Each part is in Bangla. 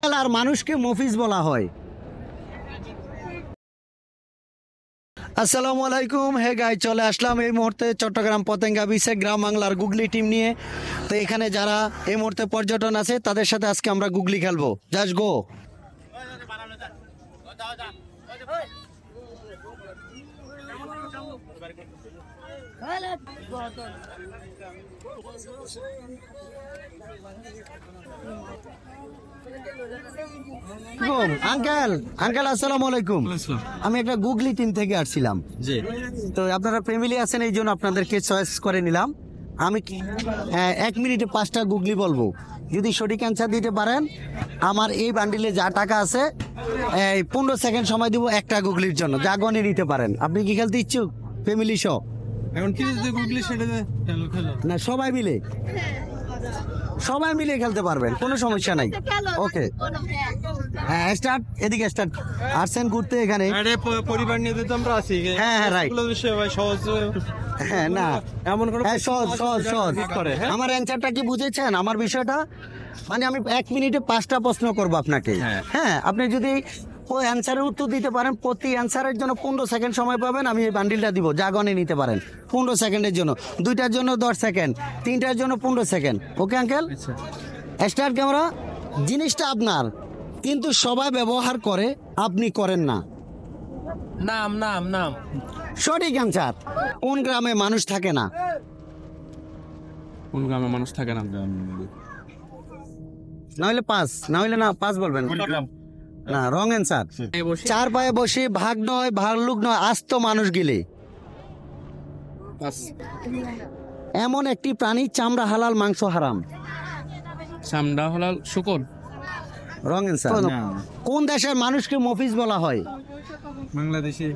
আর মানুষকে মফিজ বলা হয়। আসসালামু আলাইকুম। হে গাই, চলে আসলাম এই মুহূর্তে চট্টগ্রাম পতেঙ্গা বিচে গ্রাম বাংলার গুগলি টিম নিয়ে। তো এখানে যারা এই মুহূর্তে পর্যটন আছে তাদের সাথে আজকে আমরা গুগলি খেলবো। Just go. আঙ্কেল আঙ্কেল আসসালামু আলাইকুম। আমি একটা গুগলি টিম থেকে আসছিলাম। তো আপনারা ফ্যামিলি আছেন, এই জন্য আপনাদেরকে চয়েস করে নিলাম। আমি 1 মিনিটে 5টা গুগলি বলবো। যদি সঠিক অ্যান্সার দিতে পারেন, আমার এই বান্ডিলে যা টাকা আছে 15 সেকেন্ড সময় দিব একটা গুগলির জন্য, যা গণে নিতে পারেন। আপনি কি খেলতে ইচ্ছুক ফ্যামিলি সহ? এখন কি গুগলি সেটা না, সবাই মিলে খেলতে পারবেন, কোনো সমস্যা নাই। ওকে, হ্যাঁ স্টার্ট। এদিকে স্টার্ট। আসছেন ঘুরতে এখানে, পরিবার নিয়ে তো আমরা আছি। হ্যাঁ রাইট। সহজ হ্যাঁ না, এমন করে সহজ সহজ সহজ করে। আমার অ্যান্সারটা কি বুঝেছেন? আমার বিষয়টা মানে আমি 1 মিনিটে 5টা প্রশ্ন করবো আপনাকে। হ্যাঁ, আপনি যদি ওই অ্যান্সারের উত্তর দিতে পারেন, প্রতি অ্যান্সারের জন্য 15 সেকেন্ড সময় পাবেন। আমি এই বান্ডিলটা দিব, যা গণে নিতে পারেন 15 সেকেন্ডের জন্য। 2টার জন্য 10 সেকেন্ড, 3টার জন্য 15 second. Okay uncle, start camera. জিনিসটা আপনার, কিন্তু সবাই ব্যবহার করে, আপনি করেন না। নাম নাম নাম সঠিক অ্যান্সার। কোন গ্রামে মানুষ থাকে না? কোন গ্রামে মানুষ থাকে না? না হলে 5, না হলে না 5 বলবেন না। Wrong answer. 4 পায়ে বসে, ভাগ নয়, ভাল্লুক নয়, আস্ত মানুষ গিলে। এমন একটি প্রাণী, চামড়া হালাল, মাংস হারাম। চামড়া হালাল, শুকর। Wrong answer. কোন দেশের মানুষকে মফিজ বলা হয়? বাংলাদেশি।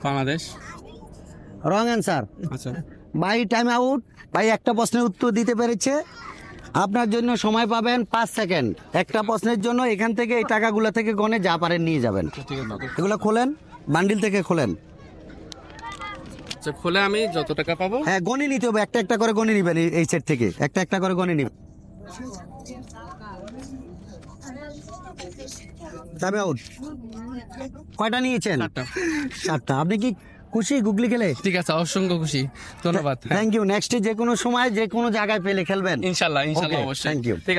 বাংলাদেশ। Wrong answer. আচ্ছা ভাই টাইম আউট। ভাই একটা প্রশ্নের উত্তর দিতে পেরেছে। আপনার জন্য সময় পাবেন 5 সেকেন্ড। একটা প্রশ্নের জন্য এখান থেকে এই টাকাগুলো থেকে গনে যা পারেন নিয়ে যাবেন। এগুলো খোলেন, বান্ডিল থেকে খোলেন। আচ্ছা, খোলে আমি যত টাকা পাবো। হ্যাঁ, গনে নিতে হবে, একটা একটা করে গনে নিবেন। এই সেট থেকে একটা একটা করে গনে নিবেন। Time out. কয়টা নিয়েছেন? 7টা। আপনি কি খুশি গুগলি খেলে? ঠিক আছে, অসংখ্য খুশি, ধন্যবাদ। Thank you. নেক্সট যে কোনো সময় যে কোনো জায়গায় পেলে খেলবেন ইনশাল্লাহ, অবশ্যই। অবশ্যই। Thank you. ঠিক আছে।